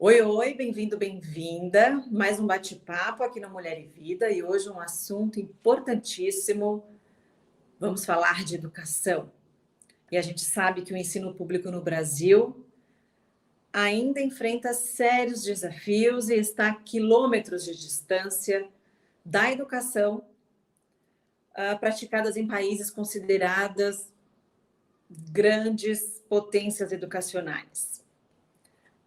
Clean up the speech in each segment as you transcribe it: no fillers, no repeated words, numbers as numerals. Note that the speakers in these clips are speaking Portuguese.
Oi, oi, bem-vindo, bem-vinda. Mais um bate-papo aqui no Mulher e Vida e hoje um assunto importantíssimo. Vamos falar de educação. E a gente sabe que o ensino público no Brasil ainda enfrenta sérios desafios e está a quilômetros de distância da educação praticadas em países consideradas grandes potências educacionais.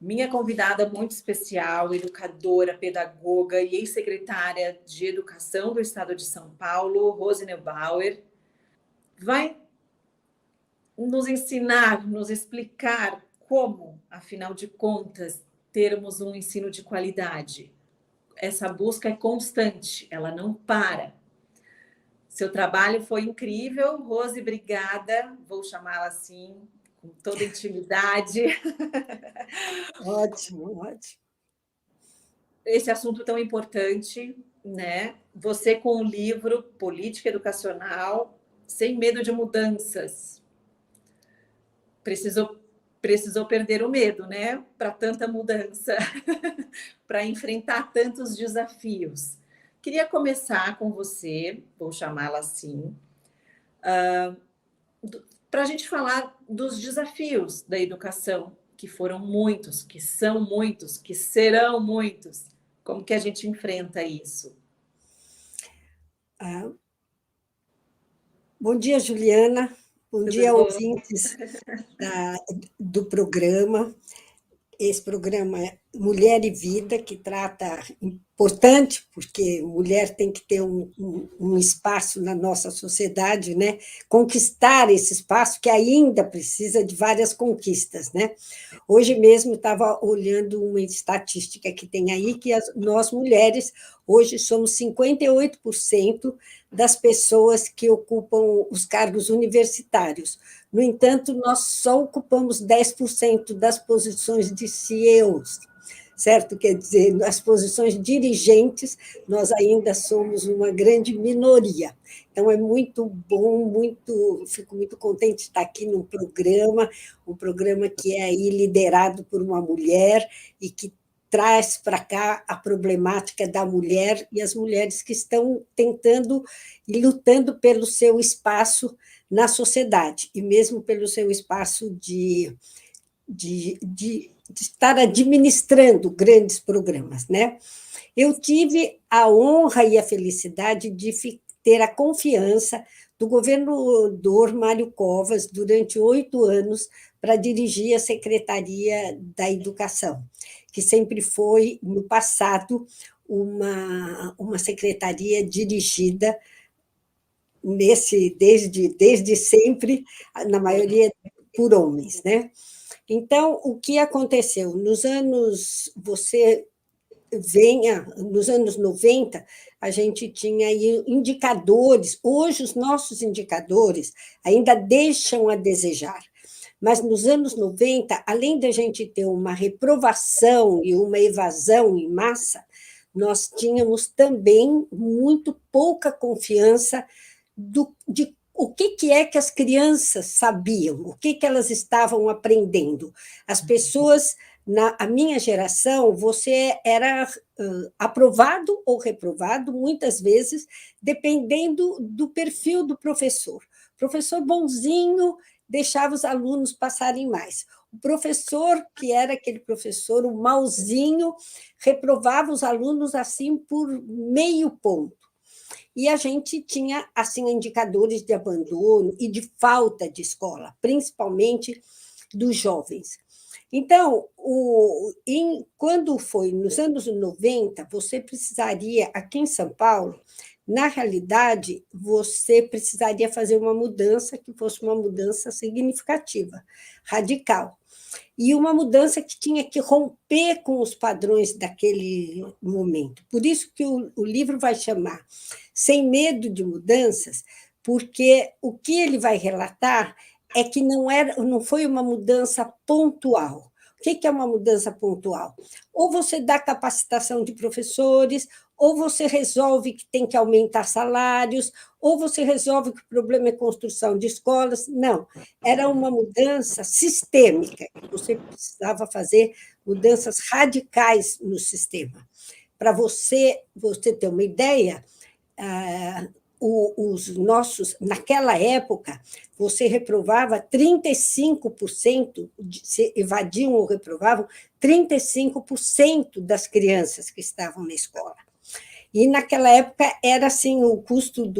Minha convidada muito especial, educadora, pedagoga e ex-secretária de Educação do Estado de São Paulo, Rose Neubauer, vai nos ensinar, nos explicar como, afinal de contas, termos um ensino de qualidade. Essa busca é constante, ela não para. Seu trabalho foi incrível, Rose, obrigada, vou chamá-la assim, com toda intimidade. Ótimo, ótimo. Esse assunto tão importante, né? Você com o livro Política Educacional, Sem Medo de Mudanças. Precisou perder o medo, né? Para tanta mudança, para enfrentar tantos desafios. Queria começar com você, vou chamá-la assim, para a gente falar dos desafios da educação, que foram muitos, que são muitos, que serão muitos. Como que a gente enfrenta isso? Bom dia, Juliana. Bom Tudo dia, bom? ouvintes do programa. Esse programa é Mulher e Vida, que trata importante, porque mulher tem que ter um espaço na nossa sociedade, né? Conquistar esse espaço que ainda precisa de várias conquistas, né? Hoje mesmo estava olhando uma estatística que tem aí, que nós mulheres hoje somos 58% das pessoas que ocupam os cargos universitários. No entanto, nós só ocupamos 10% das posições de CEOs, certo? Quer dizer, as posições dirigentes, nós ainda somos uma grande minoria. Então, é muito bom, fico muito contente de estar aqui num programa, um programa que é aí liderado por uma mulher e que traz para cá a problemática da mulher e as mulheres que estão tentando e lutando pelo seu espaço na sociedade, e mesmo pelo seu espaço de estar administrando grandes programas, né? Eu tive a honra e a felicidade de ter a confiança do governador Mário Covas durante 8 anos para dirigir a Secretaria da Educação, que sempre foi, no passado, uma secretaria dirigida desde sempre, na maioria por homens, né? Então, o que aconteceu? Nos anos 90, a gente tinha aí indicadores, hoje os nossos indicadores ainda deixam a desejar, mas nos anos 90, além da gente ter uma reprovação e uma evasão em massa, nós tínhamos também muito pouca confiança de o que é que as crianças sabiam, o que elas estavam aprendendo. As pessoas, a minha geração, você era aprovado ou reprovado, muitas vezes, dependendo do perfil do professor. O professor bonzinho deixava os alunos passarem mais. O professor, que era aquele professor, o mauzinho, reprovava os alunos assim por meio ponto. E a gente tinha assim indicadores de abandono e de falta de escola, principalmente dos jovens. Então, quando foi nos anos 90, você precisaria, aqui em São Paulo, na realidade, você precisaria fazer uma mudança que fosse uma mudança significativa, radical. E uma mudança que tinha que romper com os padrões daquele momento. Por isso que o livro vai chamar Sem Medo de Mudanças, porque o que ele vai relatar é que não foi uma mudança pontual. O que é uma mudança pontual? Ou você dá capacitação de professores, ou você resolve que tem que aumentar salários, ou você resolve que o problema é construção de escolas. Não, era uma mudança sistêmica que você precisava fazer mudanças radicais no sistema. Para você ter uma ideia, os nossos, naquela época, você reprovava 35%, se evadiam ou reprovavam 35% das crianças que estavam na escola. E naquela época era assim, o custo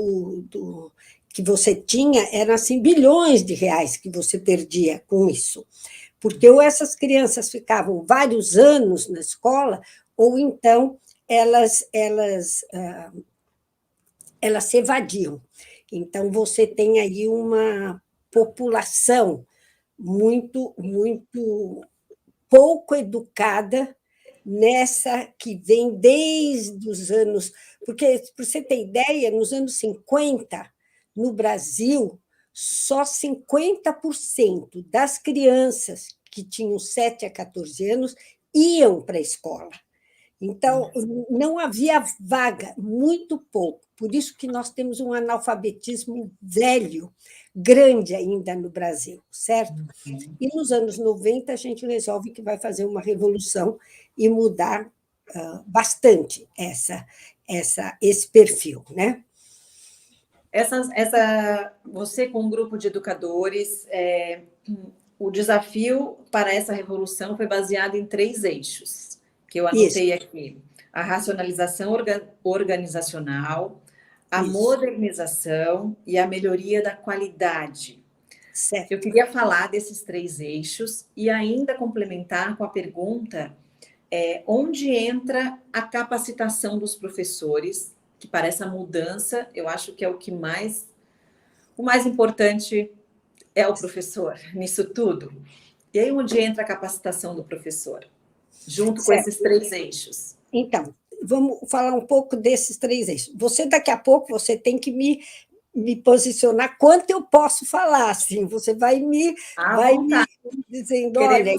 que você tinha era assim, bilhões de reais que você perdia com isso. Porque ou essas crianças ficavam vários anos na escola, ou então elas se evadiam. Então, você tem aí uma população muito pouco educada nessa que vem desde os anos... Porque, para você ter ideia, nos anos 50, no Brasil, só 50% das crianças que tinham 7 a 14 anos iam para a escola. Então, não havia vaga, muito pouco. Por isso que nós temos um analfabetismo velho, grande ainda no Brasil, certo? E nos anos 90, a gente resolve que vai fazer uma revolução e mudar bastante esse perfil, né? Você, com um grupo de educadores, o desafio para essa revolução foi baseado em 3 eixos, que eu anotei aqui: a racionalização organizacional, a modernização e a melhoria da qualidade. Certo. Eu queria falar desses 3 eixos e ainda complementar com a pergunta onde entra a capacitação dos professores, que para essa mudança, eu acho que é o mais importante é o professor nisso tudo. E aí onde entra a capacitação do professor, junto com esses 3 eixos? Então, vamos falar um pouco desses 3 eixos. Daqui a pouco, você tem que me posicionar quanto eu posso falar, assim, você vai me dizendo, olha...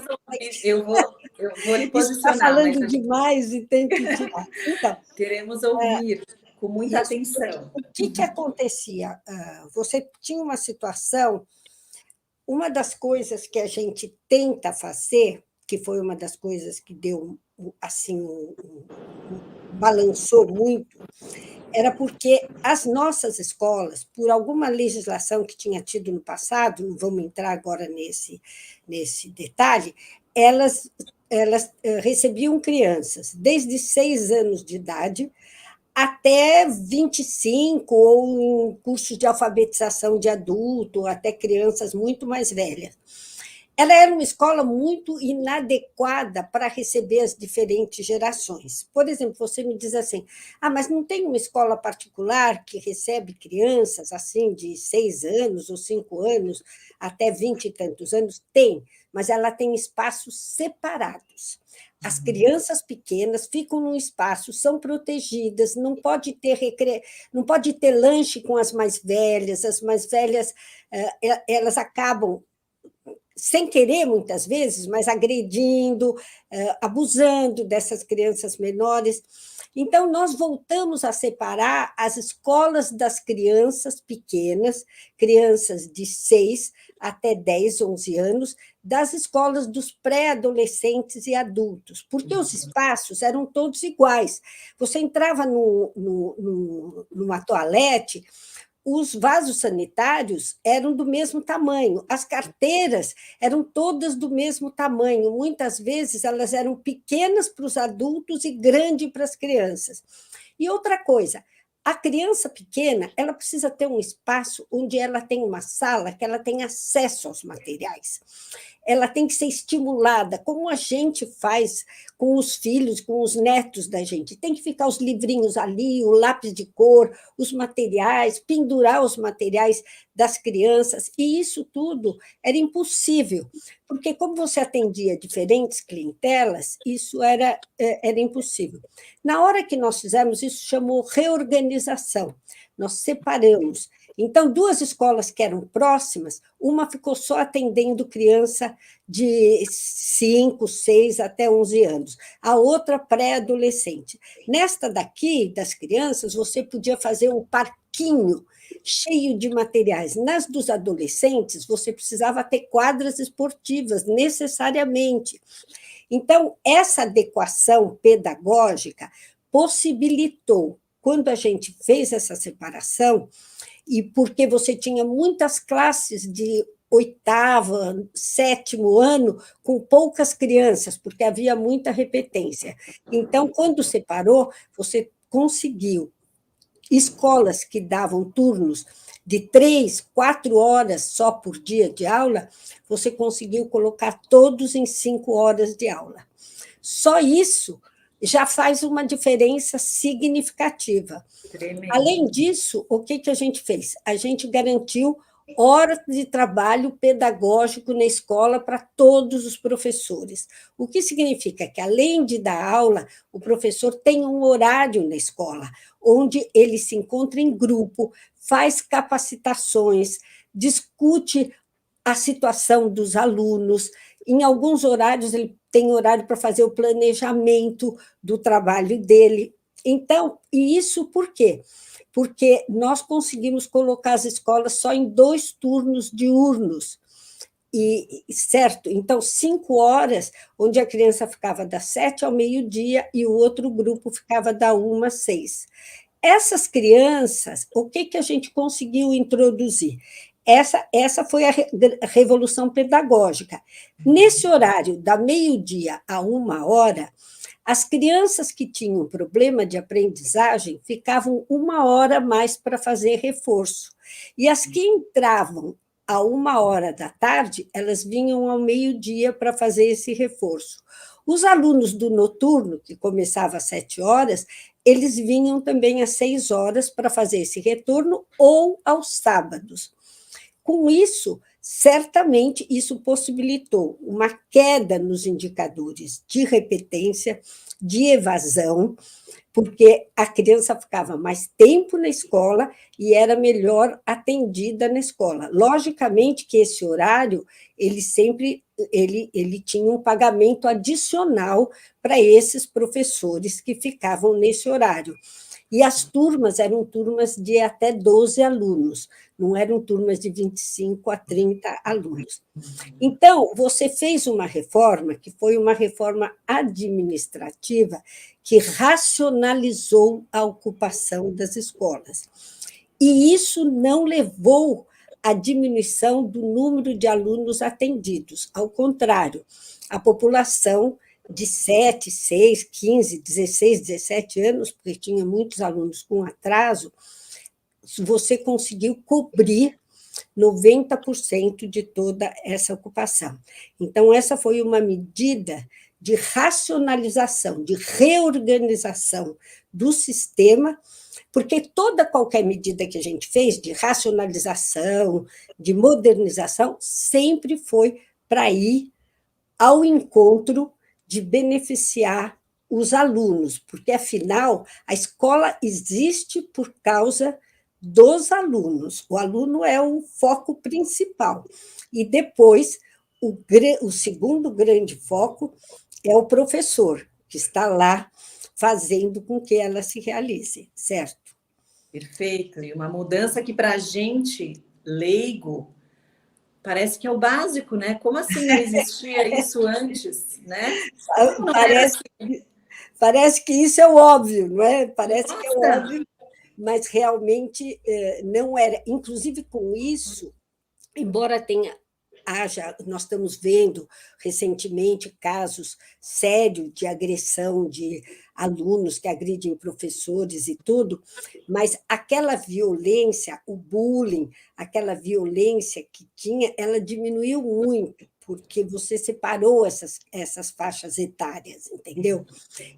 Eu vou lhe posicionar. Está falando demais e tem que tirar. Então, queremos ouvir com muita atenção. O que acontecia? Você tinha uma situação, uma das coisas que a gente tenta fazer, que foi uma das coisas que deu, assim, balançou muito, era porque as nossas escolas, por alguma legislação que tinha tido no passado, não vamos entrar agora nesse detalhe, elas recebiam crianças desde 6 anos de idade até 25, ou em cursos de alfabetização de adulto, ou até crianças muito mais velhas. Ela era uma escola muito inadequada para receber as diferentes gerações. Por exemplo, você me diz assim, mas não tem uma escola particular que recebe crianças assim de 6 anos ou 5 anos até 20 e tantos anos? Tem, mas ela tem espaços separados. As crianças pequenas ficam num espaço, são protegidas, não pode ter lanche com as mais velhas elas acabam sem querer, muitas vezes, mas agredindo, abusando dessas crianças menores. Então, nós voltamos a separar as escolas das crianças pequenas, crianças de 6 até 10, 11 anos, das escolas dos pré-adolescentes e adultos, porque os espaços eram todos iguais. Você entrava numa toalete, os vasos sanitários eram do mesmo tamanho, as carteiras eram todas do mesmo tamanho, muitas vezes elas eram pequenas para os adultos e grandes para as crianças. E outra coisa, a criança pequena, ela precisa ter um espaço onde ela tem uma sala que ela tem acesso aos materiais. Ela tem que ser estimulada, como a gente faz com os filhos, com os netos da gente. Tem que ficar os livrinhos ali, o lápis de cor, os materiais, pendurar os materiais das crianças, e isso tudo era impossível, porque como você atendia diferentes clientelas, isso era impossível. Na hora que nós fizemos isso, chamou reorganização. Nós separamos. Então, 2 escolas que eram próximas, uma ficou só atendendo criança de 5, 6 até 11 anos, a outra pré-adolescente. Nesta daqui, das crianças, você podia fazer um parquinho cheio de materiais. Nas dos adolescentes, você precisava ter quadras esportivas, necessariamente. Então, essa adequação pedagógica possibilitou, quando a gente fez essa separação, e porque você tinha muitas classes de oitava, sétimo ano, com poucas crianças, porque havia muita repetência. Então, quando separou, você conseguiu escolas que davam turnos de 3, 4 horas só por dia de aula, você conseguiu colocar todos em 5 horas de aula. Só isso já faz uma diferença significativa. Tremendo. Além disso, o que a gente fez? A gente garantiu horas de trabalho pedagógico na escola para todos os professores. O que significa que, além de dar aula, o professor tem um horário na escola, onde ele se encontra em grupo, faz capacitações, discute a situação dos alunos. Em alguns horários, ele tem horário para fazer o planejamento do trabalho dele. Então, e isso por quê? Porque nós conseguimos colocar as escolas só em 2 turnos diurnos. Certo? Então, 5 horas, onde a criança ficava das 7 ao meio-dia e o outro grupo ficava da 1 às 6. Essas crianças, o que a gente conseguiu introduzir? Essa foi a revolução pedagógica. Nesse horário, da meio-dia a 1 hora, as crianças que tinham problema de aprendizagem ficavam 1 hora mais para fazer reforço. E as que entravam a 1 hora da tarde, elas vinham ao meio-dia para fazer esse reforço. Os alunos do noturno, que começava às 7 horas, eles vinham também às 6 horas para fazer esse retorno, ou aos sábados. Com isso, certamente, isso possibilitou uma queda nos indicadores de repetência, de evasão, porque a criança ficava mais tempo na escola e era melhor atendida na escola. Logicamente que esse horário, ele tinha um pagamento adicional para esses professores que ficavam nesse horário. E as turmas eram turmas de até 12 alunos, não eram turmas de 25 a 30 alunos. Então, você fez uma reforma, que foi uma reforma administrativa, que racionalizou a ocupação das escolas. E isso não levou à diminuição do número de alunos atendidos. Ao contrário, a população de 7, 6, 15, 16, 17 anos, porque tinha muitos alunos com atraso, você conseguiu cobrir 90% de toda essa ocupação. Então, essa foi uma medida de racionalização, de reorganização do sistema, porque qualquer medida que a gente fez de racionalização, de modernização, sempre foi para ir ao encontro de beneficiar os alunos, porque, afinal, a escola existe por causa dos alunos. O aluno é o foco principal. E depois, o segundo grande foco é o professor, que está lá fazendo com que ela se realize, certo? Perfeito. E uma mudança que, para a gente, leigo, parece que é o básico, né? Como assim não existia isso antes, né? Como não era assim? Parece que isso é o óbvio, não é? Parece que é Nossa! óbvio, mas realmente não era. Inclusive, com isso, embora nós estamos vendo recentemente casos sérios de agressão de alunos que agridem professores e tudo, mas aquela violência, o bullying, aquela violência que tinha, ela diminuiu muito, porque você separou essas faixas etárias, entendeu?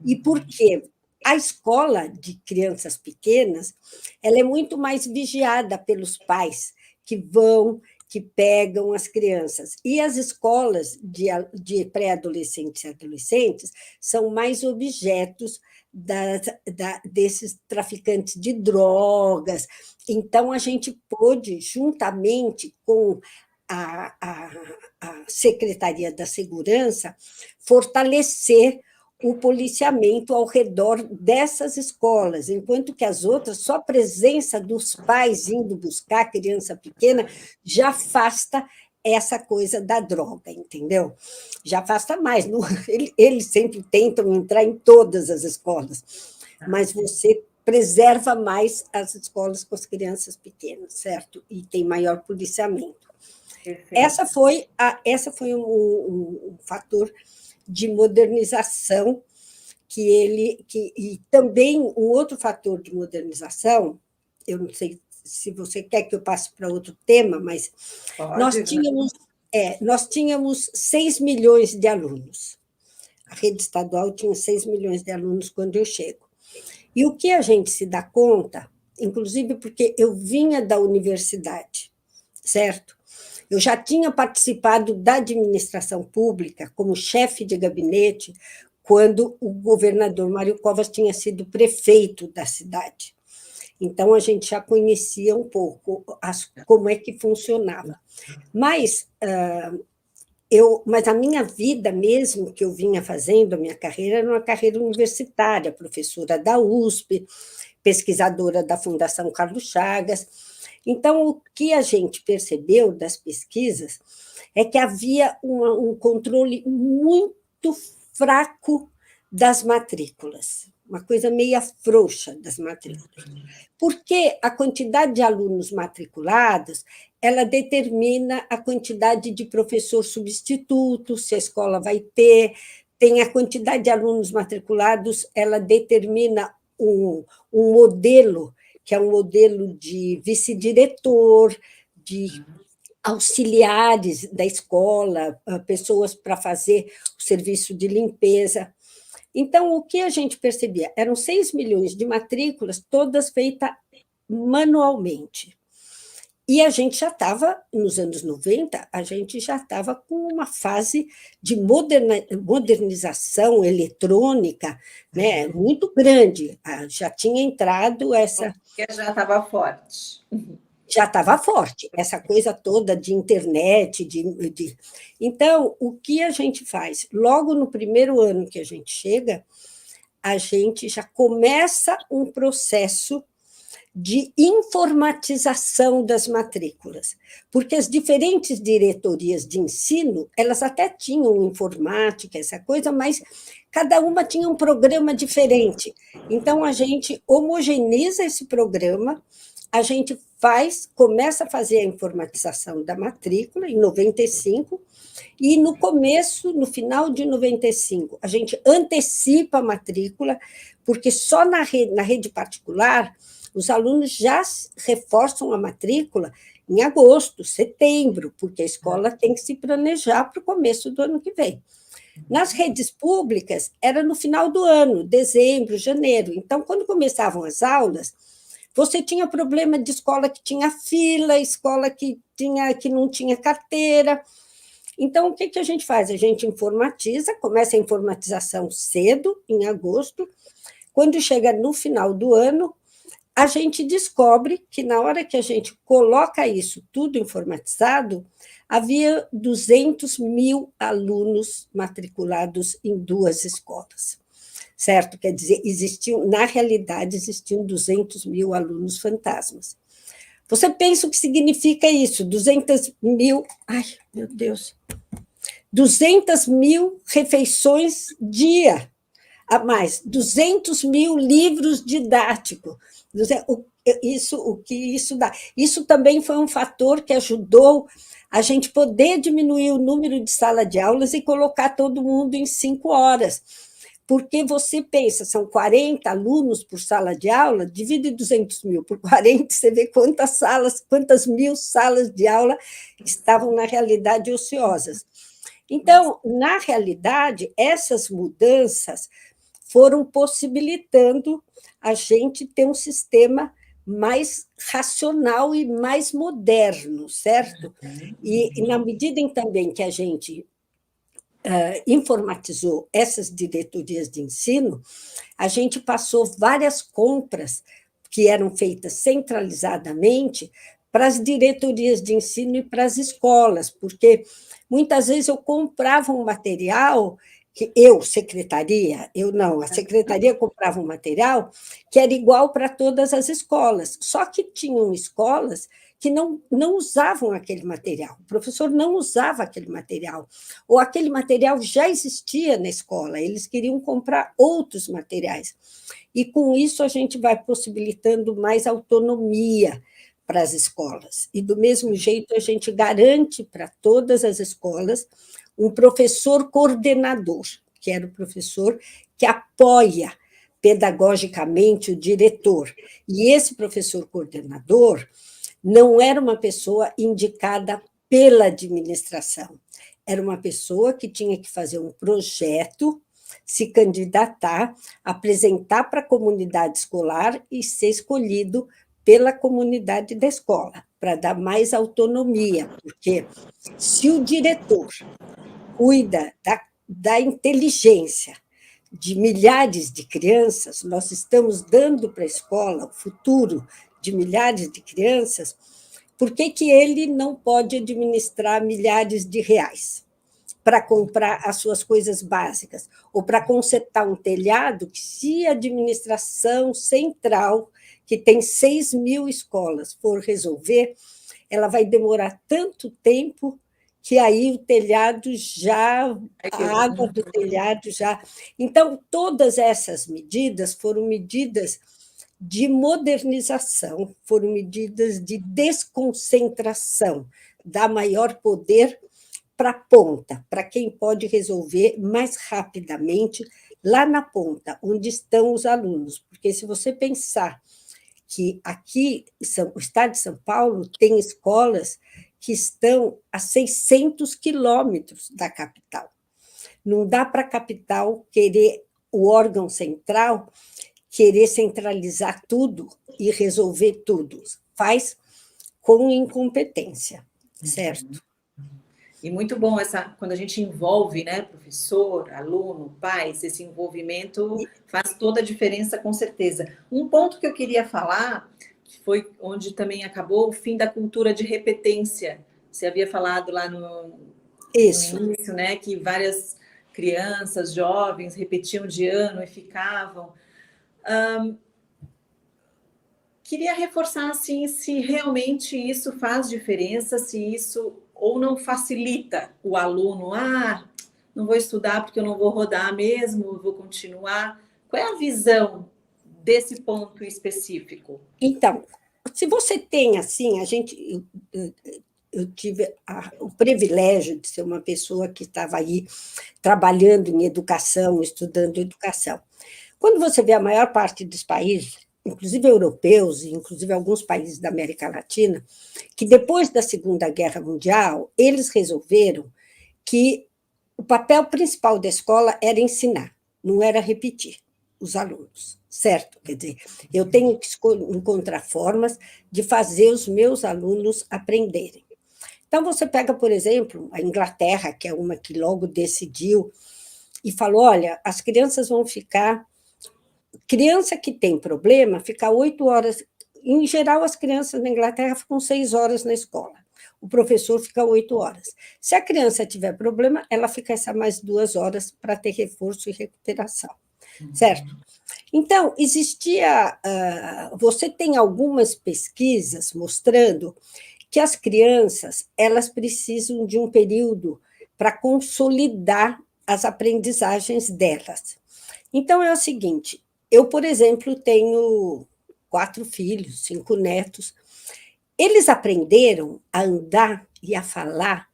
E por quê? A escola de crianças pequenas, ela é muito mais vigiada pelos pais que pegam as crianças. E as escolas de pré-adolescentes e adolescentes são mais objetos desses traficantes de drogas. Então, a gente pôde, juntamente com a Secretaria da Segurança, fortalecer o policiamento ao redor dessas escolas, enquanto que as outras, só a presença dos pais indo buscar a criança pequena já afasta essa coisa da droga, entendeu? Já afasta mais. Eles sempre tentam entrar em todas as escolas, mas você preserva mais as escolas com as crianças pequenas, certo? E tem maior policiamento. Essa foi um fator de modernização e também um outro fator de modernização, eu não sei se você quer que eu passe para outro tema, mas nós tínhamos 6 milhões de alunos. A rede estadual tinha 6 milhões de alunos quando eu chego. E o que a gente se dá conta, inclusive porque eu vinha da universidade, certo? Eu já tinha participado da administração pública como chefe de gabinete quando o governador Mário Covas tinha sido prefeito da cidade. Então, a gente já conhecia um pouco como é que funcionava. Mas a minha vida mesmo, que eu vinha fazendo, a minha carreira, era uma carreira universitária, professora da USP, pesquisadora da Fundação Carlos Chagas. Então, o que a gente percebeu das pesquisas é que havia um controle muito fraco das matrículas, uma coisa meio frouxa das matrículas, porque a quantidade de alunos matriculados ela determina a quantidade de professor substituto, se a escola vai ter, tem a quantidade de alunos matriculados, ela determina um modelo, que é um modelo de vice-diretor, de auxiliares da escola, pessoas para fazer o serviço de limpeza. Então, o que a gente percebia? Eram 6 milhões de matrículas, todas feitas manualmente. E a gente já estava, nos anos 90, a gente já estava com uma fase de modernização eletrônica, né, muito grande. Já tinha entrado essa... Já estava forte. Já estava forte, essa coisa toda de internet. Então, o que a gente faz? Logo no primeiro ano que a gente chega, a gente já começa um processo de informatização das matrículas, porque as diferentes diretorias de ensino, elas até tinham informática, essa coisa, mas cada uma tinha um programa diferente. Então, a gente homogeneiza esse programa, a gente começa a fazer a informatização da matrícula em 95, e no final de 95, a gente antecipa a matrícula, porque só na rede particular os alunos já reforçam a matrícula em agosto, setembro, porque a escola tem que se planejar para o começo do ano que vem. Nas redes públicas, era no final do ano, dezembro, janeiro. Então, quando começavam as aulas, você tinha problema de escola que tinha fila, escola que não tinha carteira. Então, o que a gente faz? A gente informatiza, começa a informatização cedo, em agosto. Quando chega no final do ano, a gente descobre que, na hora que a gente coloca isso tudo informatizado, havia 200 mil alunos matriculados em 2 escolas, certo? Quer dizer, na realidade, existiam 200 mil alunos fantasmas. Você pensa o que significa isso? 200 mil... Ai, meu Deus! 200 mil refeições dia a mais, 200 mil livros didáticos. O que isso dá? Isso também foi um fator que ajudou a gente poder diminuir o número de salas de aulas e colocar todo mundo em 5 horas. Porque você pensa, são 40 alunos por sala de aula, divide 200 mil por 40, você vê quantas mil salas de aula estavam, na realidade, ociosas. Então, na realidade, essas mudanças foram possibilitando a gente ter um sistema mais racional e mais moderno, certo? E na medida em também que a gente informatizou essas diretorias de ensino, a gente passou várias compras que eram feitas centralizadamente para as diretorias de ensino e para as escolas, porque muitas vezes eu comprava um material que eu, secretaria, eu não, a secretaria comprava um material que era igual para todas as escolas, só que tinham escolas que não usavam aquele material, o professor não usava aquele material, ou aquele material já existia na escola, eles queriam comprar outros materiais. E com isso a gente vai possibilitando mais autonomia para as escolas. E do mesmo jeito a gente garante para todas as escolas um professor coordenador, que era o professor que apoia pedagogicamente o diretor. E esse professor coordenador não era uma pessoa indicada pela administração, era uma pessoa que tinha que fazer um projeto, se candidatar, apresentar para a comunidade escolar e ser escolhido pela comunidade da escola, para dar mais autonomia, porque se o diretor cuida da inteligência de milhares de crianças, nós estamos dando para a escola o futuro de milhares de crianças, por que ele não pode administrar milhares de reais para comprar as suas coisas básicas? Ou para consertar um telhado que, se a administração central, que tem 6.000 escolas, for resolver, ela vai demorar tanto tempo que aí o telhado já, a água do telhado já. Então, todas essas medidas foram medidas de modernização, foram medidas de desconcentração, dar maior poder para a ponta, para quem pode resolver mais rapidamente lá na ponta, onde estão os alunos. Porque se você pensar que aqui, o estado de São Paulo tem escolas que estão a 600 quilômetros da capital. Não dá para a capital querer, o órgão central, querer centralizar tudo e resolver tudo. Faz com incompetência, certo? E muito bom quando a gente envolve, né, professor, aluno, pais, esse envolvimento faz toda a diferença, com certeza. Um ponto que eu queria falar, que foi onde também acabou o fim da cultura de repetência. Você havia falado lá no início, né, que várias crianças, jovens, repetiam de ano e ficavam. Queria reforçar, assim, se realmente isso faz diferença, se isso ou não facilita o aluno. Não vou estudar porque eu não vou rodar mesmo, vou continuar. Qual é a visão desse ponto específico? Então, se você tem, assim, eu tive o privilégio de ser uma pessoa que estava aí trabalhando em educação, estudando educação. Quando você vê a maior parte dos países, inclusive europeus, e inclusive alguns países da América Latina, que depois da Segunda Guerra Mundial, eles resolveram que o papel principal da escola era ensinar, não era repetir os alunos, certo? Quer dizer, eu tenho que encontrar formas de fazer os meus alunos aprenderem. Então, você pega, por exemplo, a Inglaterra, que é uma que logo decidiu e falou: olha, as crianças vão ficar. Criança que tem problema fica 8 horas. Em geral, as crianças na Inglaterra ficam 6 horas na escola. O professor fica 8 horas. Se a criança tiver problema, ela fica mais 2 horas para ter reforço e recuperação. Certo? Então, existia. Você tem algumas pesquisas mostrando que as crianças elas precisam de um período para consolidar as aprendizagens delas. Então, é o seguinte: eu, por exemplo, tenho 4 filhos, 5 netos. Eles aprenderam a andar e a falar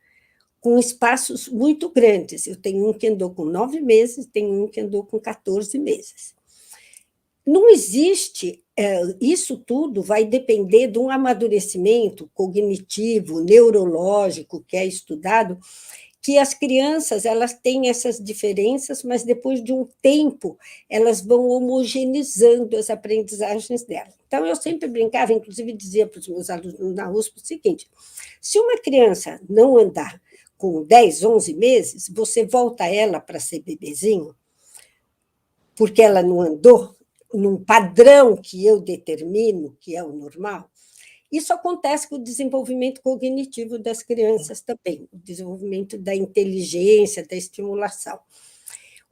com espaços muito grandes. Eu tenho um que andou com 9 meses, tenho um que andou com 14 meses. Não existe, isso tudo vai depender de um amadurecimento cognitivo, neurológico, que é estudado, que as crianças elas têm essas diferenças, mas depois de um tempo elas vão homogeneizando as aprendizagens delas. Então, eu sempre brincava, inclusive dizia para os meus alunos na USP o seguinte: se uma criança não andar com 10, 11 meses, você volta ela para ser bebezinho, porque ela não andou num padrão que eu determino, que é o normal. Isso acontece com o desenvolvimento cognitivo das crianças também, o desenvolvimento da inteligência, da estimulação.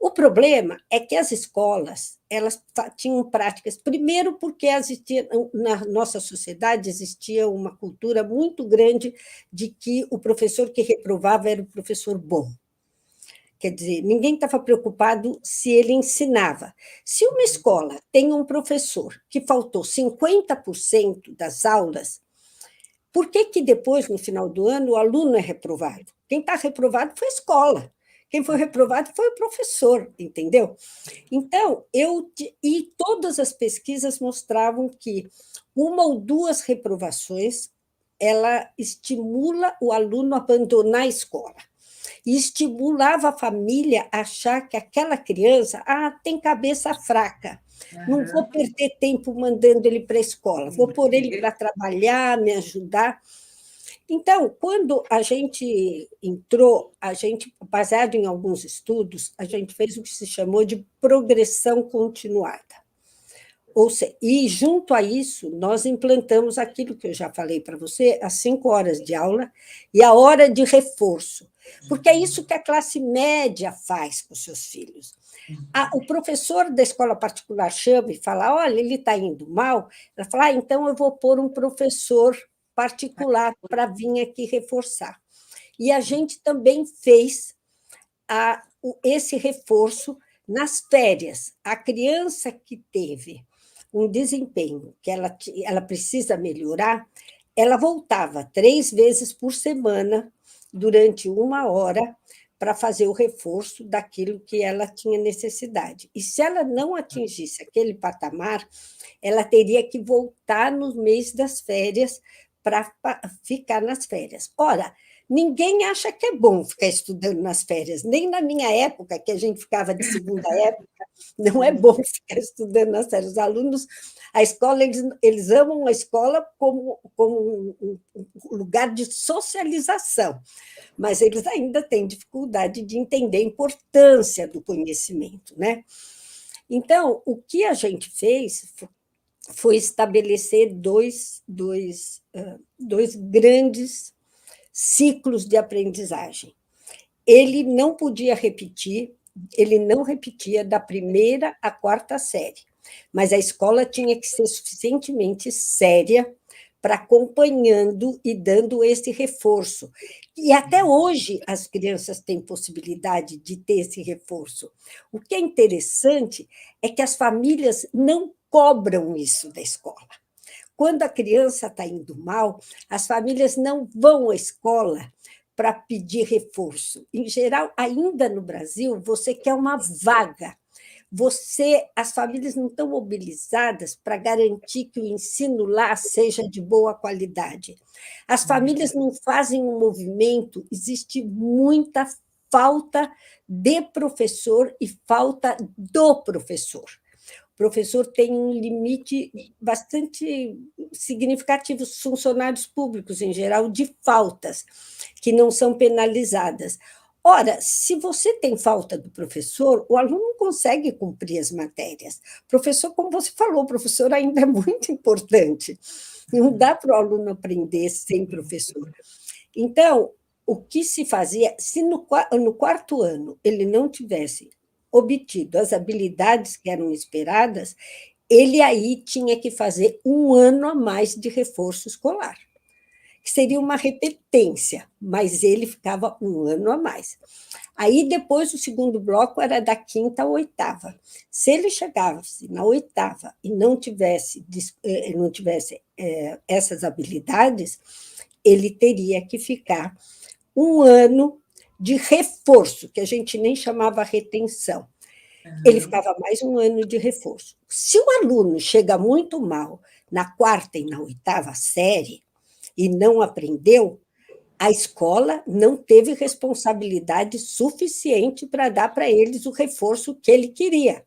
O problema é que as escolas elas tinham práticas, primeiro porque existia, na nossa sociedade existia uma cultura muito grande de que o professor que reprovava era o professor bom. Quer dizer, ninguém estava preocupado se ele ensinava. Se uma escola tem um professor que faltou 50% das aulas, por que que depois, no final do ano, o aluno é reprovado? Quem está reprovado foi a escola. Quem foi reprovado foi o professor, entendeu? Então, e todas as pesquisas mostravam que uma ou duas reprovações ela estimula o aluno a abandonar a escola e estimulava a família a achar que aquela criança tem cabeça fraca. Não vou perder tempo mandando ele para a escola, vou pôr ele para trabalhar, me ajudar. Então, quando a gente entrou, baseado em alguns estudos, a gente fez o que se chamou de progressão continuada. Ou seja, e junto a isso, nós implantamos aquilo que eu já falei para você, as 5 horas de aula e a hora de reforço, porque é isso que a classe média faz com os seus filhos. O professor da escola particular chama e fala, olha, ele está indo mal, ela fala, então eu vou pôr um professor particular para vir aqui reforçar. E a gente também fez esse reforço nas férias. A criança que teve um desempenho que ela precisa melhorar, ela voltava 3 vezes por semana, durante 1 hora, para fazer o reforço daquilo que ela tinha necessidade. E se ela não atingisse aquele patamar, ela teria que voltar no mês das férias para ficar nas férias. Ora, ninguém acha que é bom ficar estudando nas férias, nem na minha época, que a gente ficava de segunda época, não é bom ficar estudando nas férias. Os alunos, a escola, eles amam a escola como um lugar de socialização, mas eles ainda têm dificuldade de entender a importância do conhecimento, né? Então, o que a gente fez foi estabelecer dois grandes ciclos de aprendizagem. Ele não podia repetir, ele não repetia da 1ª à 4ª série, mas a escola tinha que ser suficientemente séria para acompanhando e dando esse reforço. E até hoje as crianças têm possibilidade de ter esse reforço. O que é interessante é que as famílias não cobram isso da escola. Quando a criança está indo mal, as famílias não vão à escola para pedir reforço. Em geral, ainda no Brasil, você quer uma vaga. As famílias não estão mobilizadas para garantir que o ensino lá seja de boa qualidade. As famílias não fazem um movimento, existe muita falta de professor e falta do professor. O professor tem um limite bastante significativo, os funcionários públicos, em geral, de faltas, que não são penalizadas. Ora, se você tem falta do professor, o aluno não consegue cumprir as matérias. O professor, como você falou, o professor ainda é muito importante. Não dá para o aluno aprender sem professor. Então, o que se fazia, se no 4º ano ele não tivesse obtido as habilidades que eram esperadas, ele aí tinha que fazer 1 ano a mais de reforço escolar, que seria uma repetência, mas ele ficava 1 ano a mais. Aí, depois, o segundo bloco era da 5ª à 8ª. Se ele chegasse na 8ª e não tivesse essas habilidades, ele teria que ficar 1 ano de reforço, que a gente nem chamava retenção. Ele ficava mais 1 ano de reforço. Se o aluno chega muito mal na 4ª e na 8ª série e não aprendeu, a escola não teve responsabilidade suficiente para dar para eles o reforço que ele queria.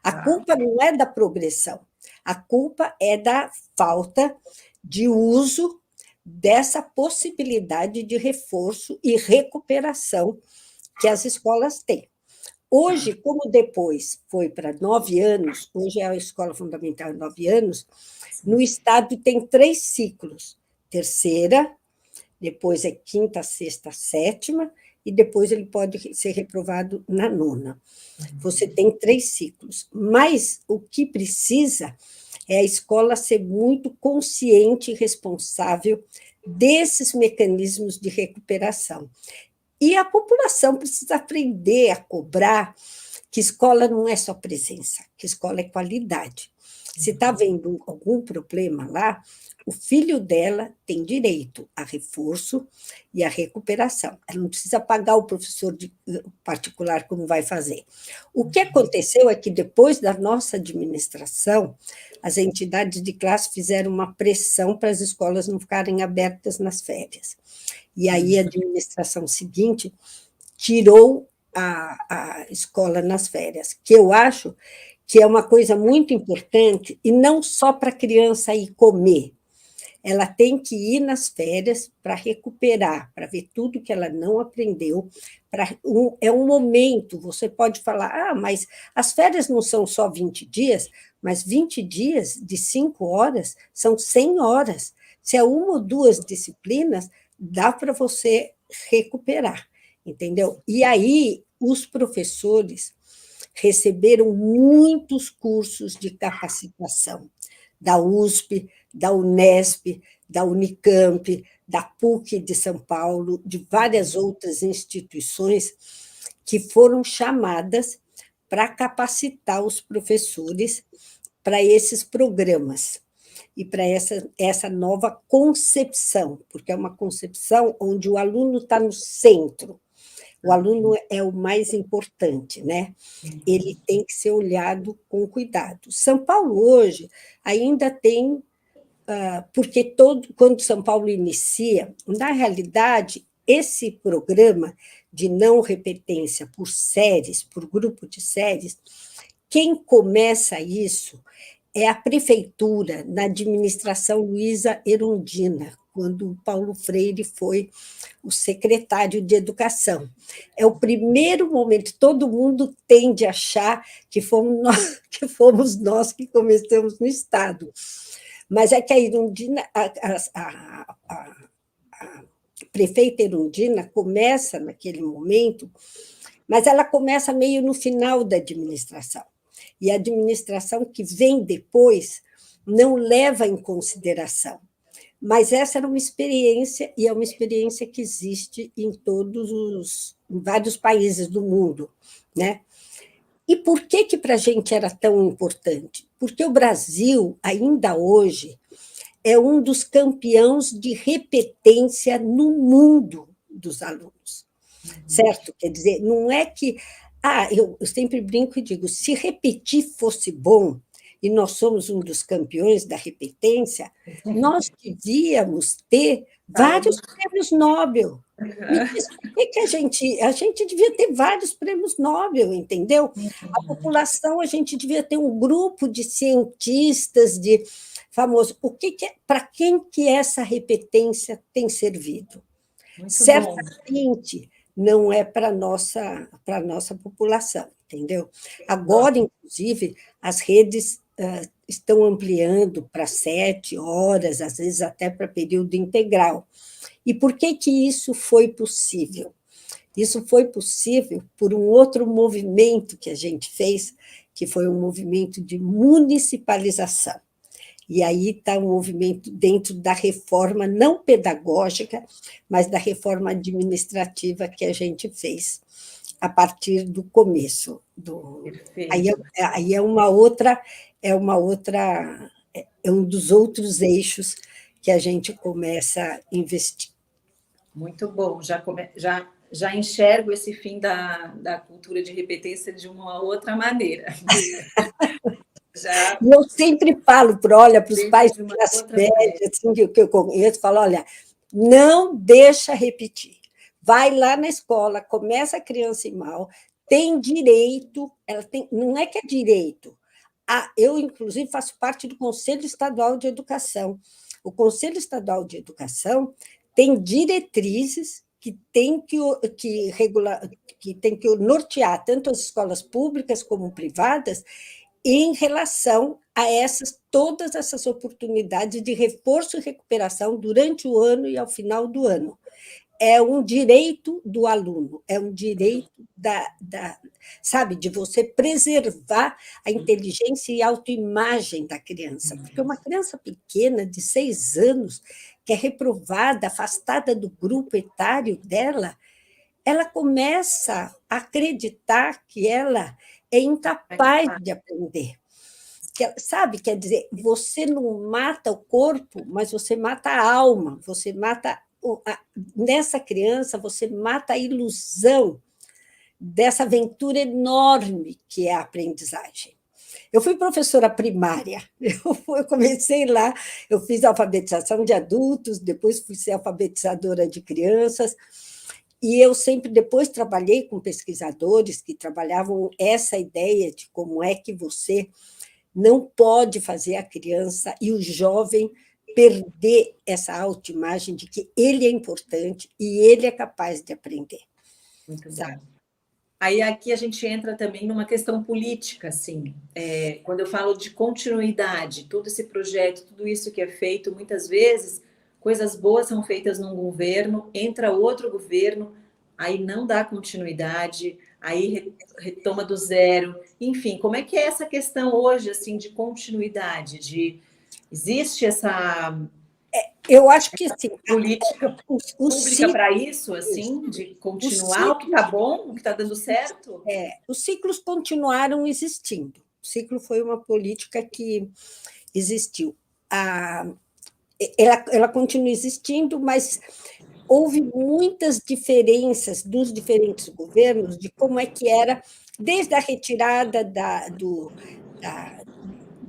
A culpa não é da progressão, a culpa é da falta de uso dessa possibilidade de reforço e recuperação que as escolas têm. Hoje, como depois foi para 9 anos, hoje é a escola fundamental 9 anos, no estado tem 3 ciclos, 3ª, depois é 5ª, 6ª, 7ª, e depois ele pode ser reprovado na nona. Você tem 3 ciclos, mas o que precisa é a escola ser muito consciente e responsável desses mecanismos de recuperação. E a população precisa aprender a cobrar que escola não é só presença, que escola é qualidade. Se está havendo algum problema lá, o filho dela tem direito a reforço e a recuperação. Ela não precisa pagar o professor particular como vai fazer. O que aconteceu é que, depois da nossa administração, as entidades de classe fizeram uma pressão para as escolas não ficarem abertas nas férias. E aí a administração seguinte tirou a escola nas férias, que eu acho que é uma coisa muito importante, e não só para a criança ir comer. Ela tem que ir nas férias para recuperar, para ver tudo que ela não aprendeu. É um momento, você pode falar, mas as férias não são só 20 dias, mas 20 dias de 5 horas são 100 horas. Se é uma ou duas disciplinas, dá para você recuperar, entendeu? E aí, os professores receberam muitos cursos de capacitação da USP, da Unesp, da Unicamp, da PUC de São Paulo, de várias outras instituições que foram chamadas para capacitar os professores para esses programas e para essa nova concepção, porque é uma concepção onde o aluno está no centro. O aluno é o mais importante, né? Ele tem que ser olhado com cuidado. São Paulo, hoje, ainda tem, porque quando São Paulo inicia, na realidade, esse programa de não repetência por séries, por grupo de séries, quem começa isso é a prefeitura, na administração Luísa Erundina, quando o Paulo Freire foi o secretário de Educação. É o primeiro momento, todo mundo tende a achar que fomos nós que começamos no Estado. Mas é que a Erundina, a prefeita Erundina começa naquele momento, mas ela começa meio no final da administração. E a administração que vem depois não leva em consideração. Mas essa era uma experiência, e é uma experiência que existe em em vários países do mundo, né? E por que para a gente era tão importante? Porque o Brasil, ainda hoje, é um dos campeões de repetência no mundo dos alunos, certo? Quer dizer, não é que... eu sempre brinco e digo, se repetir fosse bom, e nós somos um dos campeões da repetência, nós devíamos ter vários prêmios Nobel. Me diz por que a gente devia ter vários prêmios Nobel, entendeu? A população, a gente devia ter um grupo de cientistas, de famosos. Para quem que essa repetência tem servido? Muito Certamente bom. Não é para a nossa população, entendeu? Agora, inclusive, as redes estão ampliando para 7 horas, às vezes até para período integral. E por que isso foi possível? Isso foi possível por um outro movimento que a gente fez, que foi um movimento de municipalização. E aí está um movimento dentro da reforma não pedagógica, mas da reforma administrativa que a gente fez a partir do começo. Aí é um dos outros eixos que a gente começa a investir. Muito bom, já enxergo esse fim da cultura de repetência de uma outra maneira. E eu sempre falo para os pais de classe média, assim, que eu conheço, falo, olha, não deixa repetir. Vai lá na escola, começa a criança ir mal, tem direito, não é que é direito. Eu, inclusive, faço parte do Conselho Estadual de Educação. O Conselho Estadual de Educação tem diretrizes que tem que nortear tanto as escolas públicas como privadas em relação a todas essas oportunidades de reforço e recuperação durante o ano e ao final do ano. é um direito do aluno, é um direito sabe, de você preservar a inteligência e a autoimagem da criança, porque uma criança pequena, de 6 anos, que é reprovada, afastada do grupo etário dela, ela começa a acreditar que ela é incapaz de aprender. Sabe, quer dizer, você não mata o corpo, mas você mata a alma, você mata nessa criança, você mata a ilusão dessa aventura enorme que é a aprendizagem. Eu fui professora primária, eu comecei lá, eu fiz alfabetização de adultos, depois fui ser alfabetizadora de crianças, e eu sempre depois trabalhei com pesquisadores que trabalhavam essa ideia de como é que você não pode fazer a criança e o jovem perder essa autoimagem de que ele é importante e ele é capaz de aprender. Muito bom. Aí aqui a gente entra também numa questão política, assim, quando eu falo de continuidade, todo esse projeto, tudo isso que é feito, muitas vezes coisas boas são feitas num governo, entra outro governo, aí não dá continuidade, aí retoma do zero, enfim, como é que é essa questão hoje, assim, de continuidade, existe essa eu acho que assim, política pública para isso, assim, de continuar o que está bom, o que está dando certo? Os ciclos continuaram existindo. O ciclo foi uma política que existiu. Ela continua existindo, mas houve muitas diferenças dos diferentes governos de como é que era, desde a retirada da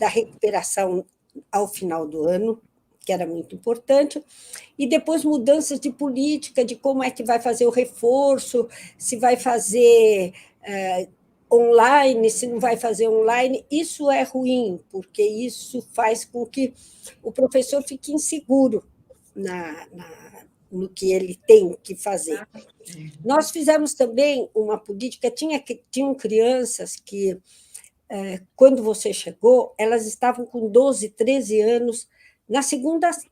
recuperação ao final do ano, que era muito importante, e depois mudanças de política, de como é que vai fazer o reforço, se vai fazer online, se não vai fazer online. Isso é ruim, porque isso faz com que o professor fique inseguro no que ele tem que fazer. Nós fizemos também uma política, tinham crianças que, quando você chegou, elas estavam com 12, 13 anos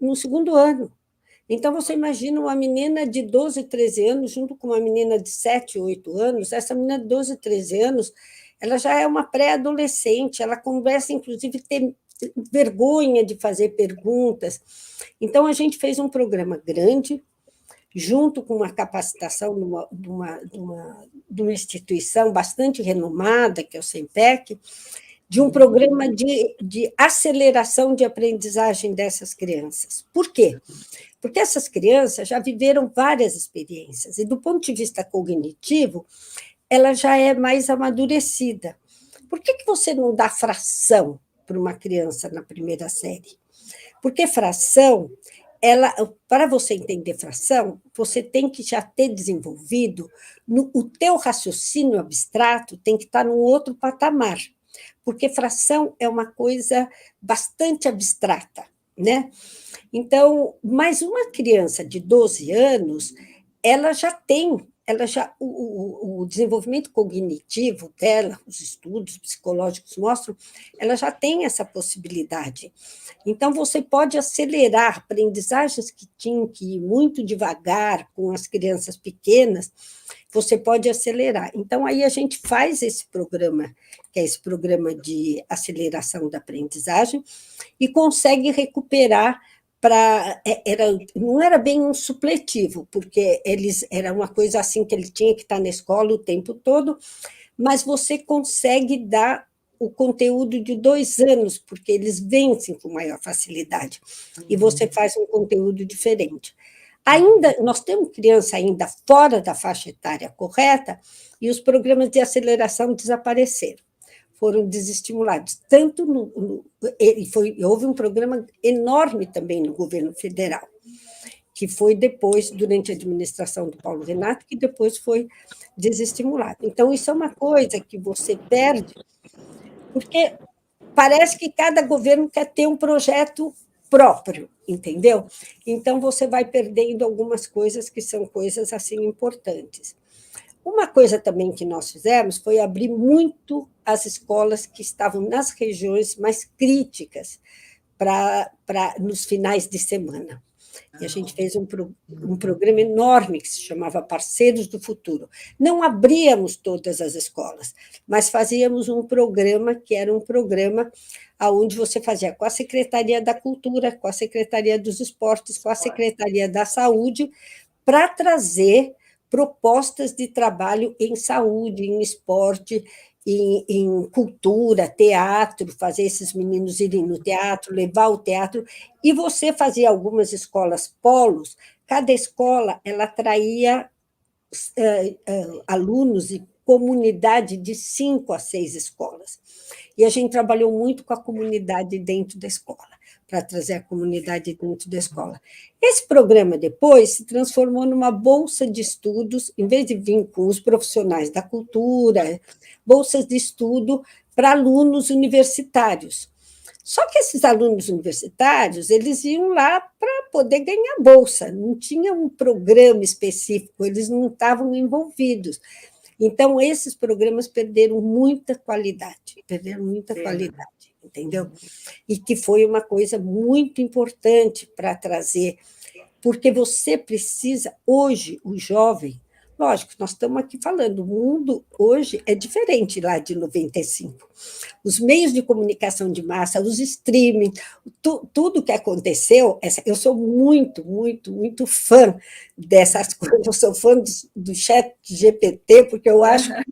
no segundo ano. Então, você imagina uma menina de 12, 13 anos, junto com uma menina de 7, 8 anos, essa menina de 12, 13 anos, ela já é uma pré-adolescente, ela começa, inclusive, a ter vergonha de fazer perguntas. Então, a gente fez um programa grande, junto com uma capacitação de uma instituição bastante renomada, que é o SEMPEC, de um programa de aceleração de aprendizagem dessas crianças. Por quê? Porque essas crianças já viveram várias experiências, e do ponto de vista cognitivo, ela já é mais amadurecida. Por que você não dá fração para uma criança na primeira série? Porque fração, para você entender fração, você tem que já ter desenvolvido, o teu raciocínio abstrato tem que estar num outro patamar, porque fração é uma coisa bastante abstrata, né? Então, mas uma criança de 12 anos, o desenvolvimento cognitivo dela, os estudos psicológicos mostram, ela já tem essa possibilidade. Então, você pode acelerar aprendizagens que tinham que ir muito devagar com as crianças pequenas, você pode acelerar. Então, aí a gente faz esse programa, que é esse programa de aceleração da aprendizagem, e consegue recuperar não era bem um supletivo, porque era uma coisa assim que ele tinha que estar na escola o tempo todo, mas você consegue dar o conteúdo de 2 anos, porque eles vencem com maior facilidade, e você faz um conteúdo diferente. Ainda, nós temos criança ainda fora da faixa etária correta, e os programas de aceleração desapareceram, foram desestimulados. Houve um programa enorme também no governo federal, que foi depois, durante a administração do Paulo Renato, que depois foi desestimulado. Então, isso é uma coisa que você perde, porque parece que cada governo quer ter um projeto próprio, entendeu? Então, você vai perdendo algumas coisas que são coisas assim importantes. Uma coisa também que nós fizemos foi abrir muito as escolas que estavam nas regiões mais críticas nos finais de semana. E a gente fez um programa enorme que se chamava Parceiros do Futuro. Não abríamos todas as escolas, mas fazíamos um programa que era um programa onde você fazia com a Secretaria da Cultura, com a Secretaria dos Esportes, com a Secretaria da Saúde, para trazer propostas de trabalho em saúde, em esporte, em cultura, teatro, fazer esses meninos irem no teatro, levar o teatro, e você fazia algumas escolas polos, cada escola ela atraía alunos e comunidade de 5 a 6 escolas. E a gente trabalhou muito com a comunidade dentro da escola, para trazer a comunidade dentro da escola. Esse programa depois se transformou numa bolsa de estudos, em vez de vir com os profissionais da cultura, bolsas de estudo para alunos universitários. Só que esses alunos universitários, eles iam lá para poder ganhar bolsa, não tinha um programa específico, eles não estavam envolvidos. Então, esses programas perderam muita qualidade, entendeu? E que foi uma coisa muito importante para trazer, porque você precisa, hoje, o jovem, lógico, nós estamos aqui falando, o mundo hoje é diferente lá de 95. Os meios de comunicação de massa, os streaming, tudo que aconteceu, eu sou muito, muito, muito fã dessas coisas, eu sou fã do chat GPT, porque eu acho que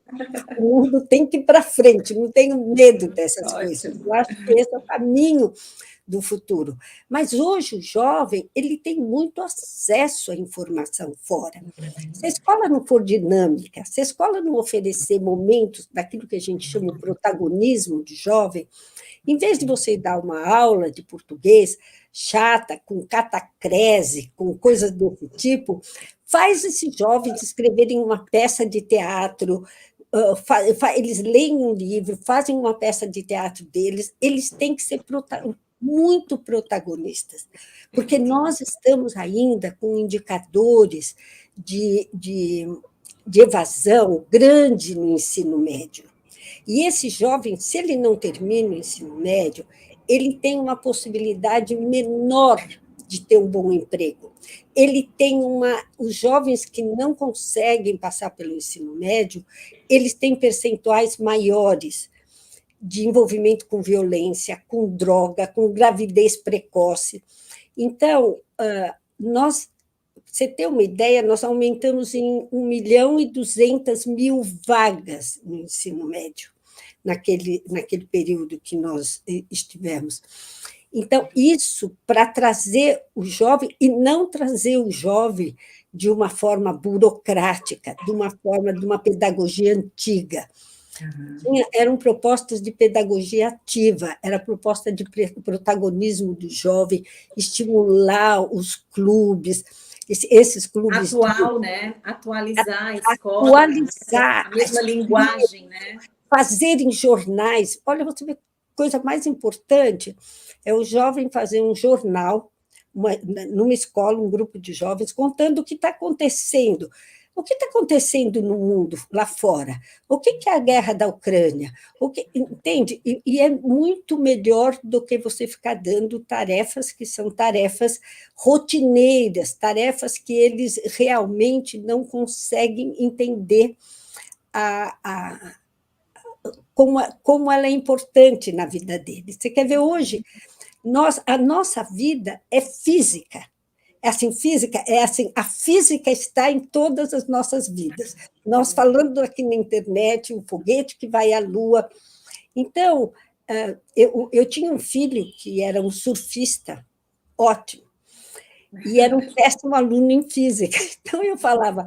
o mundo tem que ir para frente, não tenho medo dessas coisas, eu acho que esse é o caminho do futuro. Mas hoje o jovem ele tem muito acesso à informação fora. Se a escola não for dinâmica, se a escola não oferecer momentos daquilo que a gente chama de protagonismo de jovem, em vez de você dar uma aula de português chata, com catacrese, com coisas desse tipo, faz esses jovens escreverem uma peça de teatro, eles leem um livro, fazem uma peça de teatro deles, eles têm que ser muito protagonistas, porque nós estamos ainda com indicadores de evasão grande no ensino médio. E esse jovem, se ele não termina o ensino médio, ele tem uma possibilidade menor de ter um bom emprego. Ele tem os jovens que não conseguem passar pelo ensino médio, eles têm percentuais maiores de envolvimento com violência, com droga, com gravidez precoce. Então, você ter uma ideia, nós aumentamos em 1.200.000 vagas no ensino médio, naquele período que nós estivemos. Então, isso para trazer o jovem, e não trazer o jovem de uma forma burocrática, de uma pedagogia antiga. Eram propostas de pedagogia ativa, era proposta de protagonismo do jovem, estimular os clubes, esses clubes... Né? Atualizar a escola, atualizar a mesma linguagem, né? Fazerem jornais. Olha, você vê, coisa mais importante é o jovem fazer um jornal, numa escola, um grupo de jovens, contando o que está acontecendo. O que está acontecendo no mundo lá fora? O que é a guerra da Ucrânia? Entende? E é muito melhor do que você ficar dando tarefas que são tarefas rotineiras, tarefas que eles realmente não conseguem entender como ela é importante na vida deles. Você quer ver hoje? A nossa vida é física. A física está em todas as nossas vidas. Nós falando aqui na internet, um foguete que vai à Lua. Então, eu tinha um filho que era um surfista ótimo, e era um péssimo aluno em física. Então, eu falava,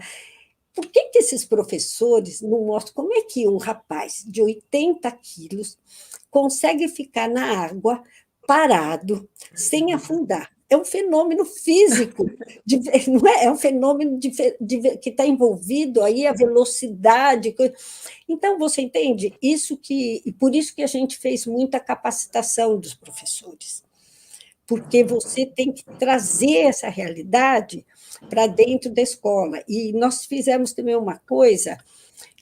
por que esses professores não mostram como é que um rapaz de 80 quilos consegue ficar na água parado, sem afundar? É um fenômeno físico, não é? É um fenômeno que está envolvido aí a velocidade. Então, você entende? E por isso que a gente fez muita capacitação dos professores, porque você tem que trazer essa realidade para dentro da escola. E nós fizemos também uma coisa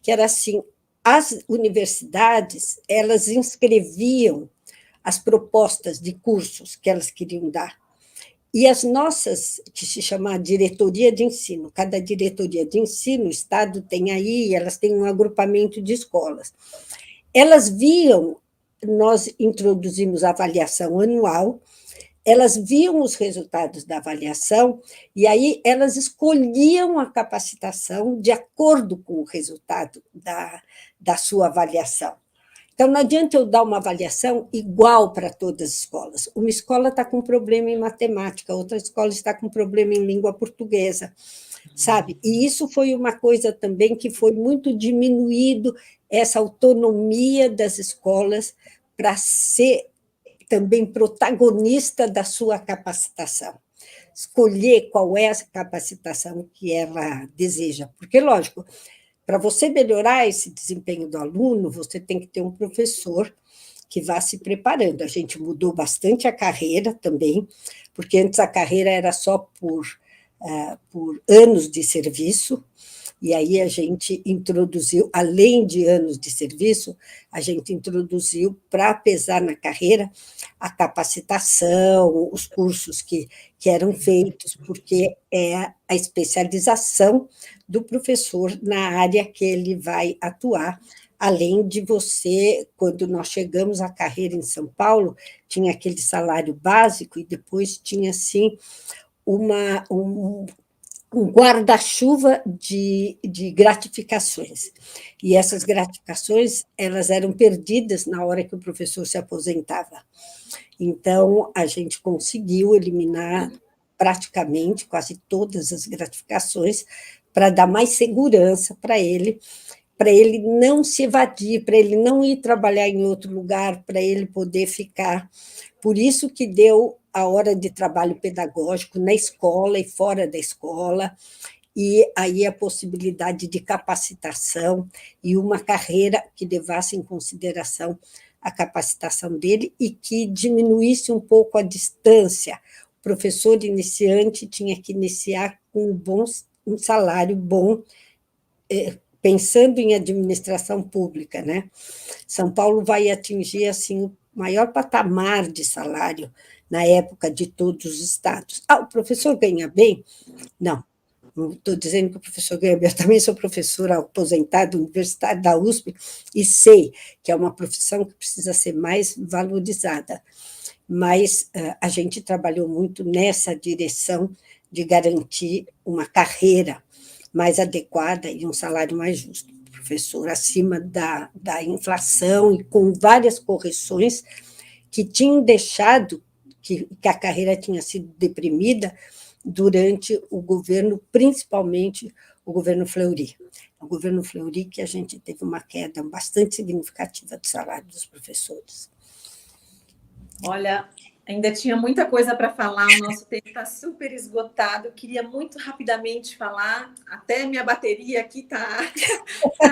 que era assim, as universidades, elas inscreviam as propostas de cursos que elas queriam dar. E as nossas, que se chama diretoria de ensino, cada diretoria de ensino, o Estado tem aí, elas têm um agrupamento de escolas. Elas viam, nós introduzimos a avaliação anual, elas viam os resultados da avaliação e aí elas escolhiam a capacitação de acordo com o resultado da sua avaliação. Então, não adianta eu dar uma avaliação igual para todas as escolas. Uma escola está com problema em matemática, outra escola está com problema em língua portuguesa, sabe? E isso foi uma coisa também que foi muito diminuído, essa autonomia das escolas para ser também protagonista da sua capacitação. Escolher qual é a capacitação que ela deseja. Porque, lógico, para você melhorar esse desempenho do aluno, você tem que ter um professor que vá se preparando. A gente mudou bastante a carreira também, porque antes a carreira era só por anos de serviço, e aí a gente introduziu, além de anos de serviço, a gente introduziu, para pesar na carreira, a capacitação, os cursos que eram feitos, porque é a especialização do professor na área que ele vai atuar, além de você, quando nós chegamos à carreira em São Paulo, tinha aquele salário básico e depois tinha, assim, um guarda-chuva de gratificações. E essas gratificações elas eram perdidas na hora que o professor se aposentava. Então, a gente conseguiu eliminar praticamente quase todas as gratificações para dar mais segurança para ele não se evadir, para ele não ir trabalhar em outro lugar, para ele poder ficar. Por isso que deu a hora de trabalho pedagógico na escola e fora da escola, e aí a possibilidade de capacitação e uma carreira que levasse em consideração a capacitação dele e que diminuísse um pouco a distância. O professor iniciante tinha que iniciar com um salário bom, pensando em administração pública, né? São Paulo vai atingir assim o maior patamar de salário na época de todos os estados. O professor ganha bem? Não estou dizendo que o professor ganha bem, eu também sou professora aposentada universitária da USP e sei que é uma profissão que precisa ser mais valorizada, mas a gente trabalhou muito nessa direção de garantir uma carreira mais adequada e um salário mais justo. Professor, acima da inflação e com várias correções que tinham deixado que a carreira tinha sido deprimida durante o governo, principalmente o governo Fleury. O governo Fleury que a gente teve uma queda bastante significativa do salário dos professores. Olha, ainda tinha muita coisa para falar, o nosso tempo está super esgotado. Eu queria muito rapidamente falar, até minha bateria aqui está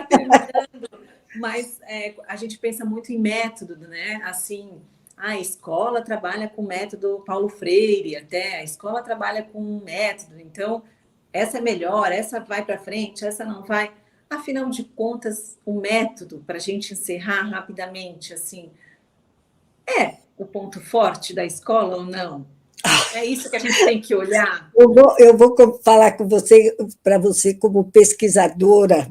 terminando, mas a gente pensa muito em método, né? Assim, a escola trabalha com método Paulo Freire, até a escola trabalha com método, então essa é melhor, essa vai para frente, essa não vai. Afinal de contas, o método, para a gente encerrar rapidamente, assim, o ponto forte da escola ou não? É isso que a gente tem que olhar. Eu vou falar com você, para você como pesquisadora,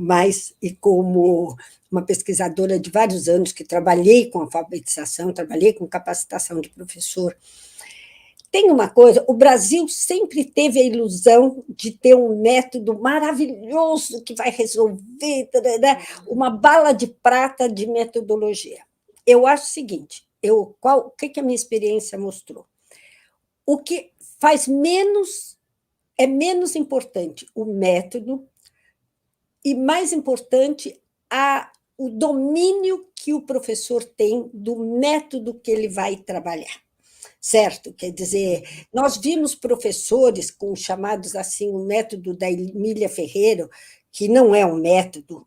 e como uma pesquisadora de vários anos, que trabalhei com alfabetização, trabalhei com capacitação de professor. Tem uma coisa, o Brasil sempre teve a ilusão de ter um método maravilhoso que vai resolver, uma bala de prata de metodologia. Eu acho o seguinte, o que a minha experiência mostrou? O que faz é menos importante o método e mais importante o domínio que o professor tem do método que ele vai trabalhar, certo? Quer dizer, nós vimos professores com chamados assim, o método da Emília Ferreira, que não é um método,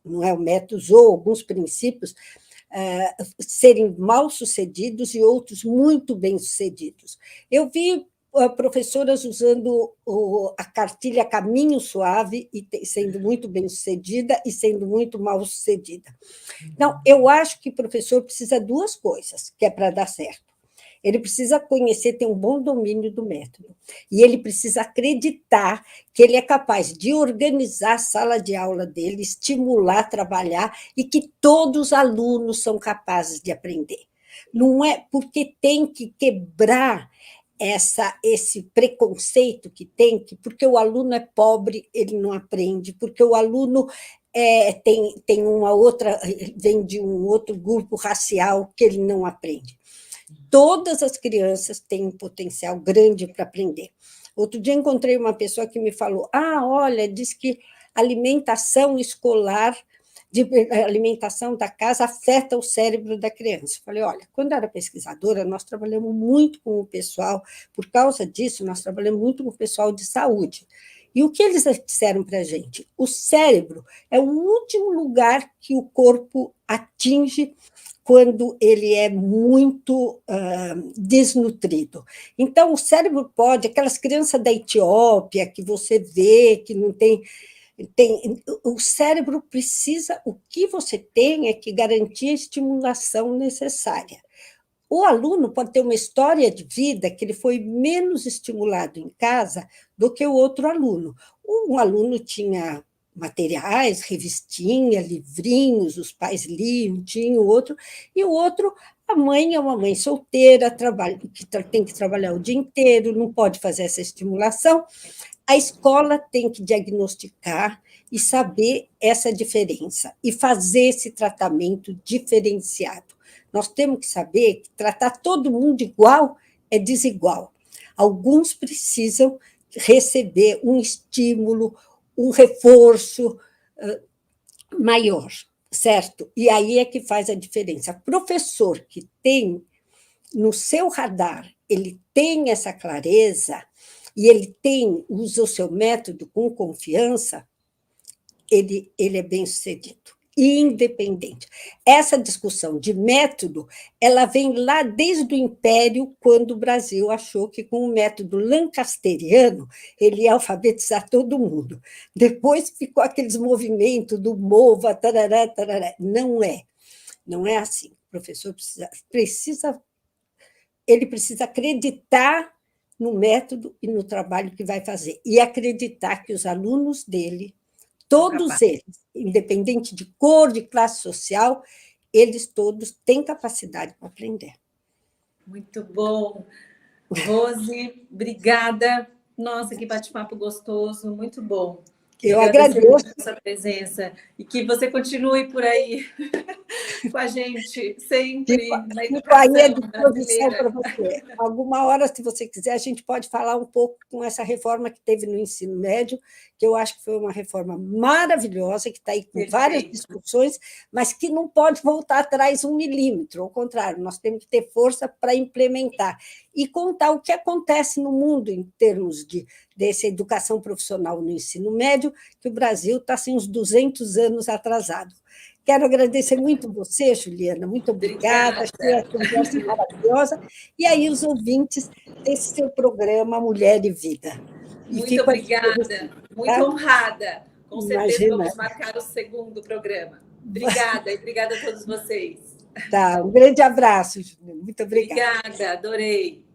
usou alguns princípios, serem mal sucedidos e outros muito bem sucedidos. Eu vi professoras usando a cartilha Caminho Suave e sendo muito bem sucedida e sendo muito mal sucedida. Então, eu acho que o professor precisa de duas coisas que é para dar certo. ele precisa conhecer, ter um bom domínio do método. E ele precisa acreditar que ele é capaz de organizar a sala de aula dele, estimular, trabalhar, e que todos os alunos são capazes de aprender. Não é porque tem que quebrar esse preconceito que tem, que porque o aluno é pobre, ele não aprende, porque o aluno tem uma outra, vem de um outro grupo racial que ele não aprende. Todas as crianças têm um potencial grande para aprender. Outro dia encontrei uma pessoa que me falou, olha, diz que alimentação escolar, a alimentação da casa afeta o cérebro da criança. Falei, olha, quando eu era pesquisadora, nós trabalhamos muito com o pessoal, por causa disso, nós trabalhamos muito com o pessoal de saúde. E o que eles disseram para a gente? O cérebro é o último lugar que o corpo atinge quando ele é muito desnutrido. Então, o cérebro pode, aquelas crianças da Etiópia que você vê, que não tem, o cérebro precisa, o que você tem é que garantir a estimulação necessária. O aluno pode ter uma história de vida que ele foi menos estimulado em casa do que o outro aluno. Um aluno tinha materiais, revistinha, livrinhos, os pais liam, tinha o outro, e o outro, a mãe é uma mãe solteira, que tem que trabalhar o dia inteiro, não pode fazer essa estimulação. A escola tem que diagnosticar e saber essa diferença e fazer esse tratamento diferenciado. Nós temos que saber que tratar todo mundo igual é desigual. Alguns precisam receber um estímulo, um reforço maior, certo? E aí é que faz a diferença. Professor que tem no seu radar, ele tem essa clareza e ele usa o seu método com confiança, ele é bem-sucedido, independente. Essa discussão de método, ela vem lá desde o Império, quando o Brasil achou que com o método lancasteriano ele ia alfabetizar todo mundo. Depois ficou aqueles movimentos do MOVA, tarará, tarará. Não é assim. O professor ele precisa acreditar no método e no trabalho que vai fazer, e acreditar que os alunos dele, todos eles, independente de cor, de classe social, eles todos têm capacidade para aprender. Muito bom. Rose, obrigada. Nossa, que bate-papo gostoso, muito bom. Eu agradeço a sua presença e que você continue por aí com a gente, sempre na educação à disposição brasileira. para você. Alguma hora, se você quiser, a gente pode falar um pouco com essa reforma que teve no ensino médio, que eu acho que foi uma reforma maravilhosa, que está aí com várias discussões, mas que não pode voltar atrás 1 milímetro. Ao contrário, nós temos que ter força para implementar e contar o que acontece no mundo em termos dessa educação profissional no ensino médio, que o Brasil está assim, uns 200 anos atrasado. Quero agradecer muito você, Juliana, muito obrigada, achei a conversa maravilhosa, e aí os ouvintes desse seu programa Mulher e Vida. Muito obrigada, muito honrada. Com certeza vamos marcar o segundo programa. Obrigada, e obrigada a todos vocês. Tá, um grande abraço, Juliana, muito obrigada. Obrigada, adorei.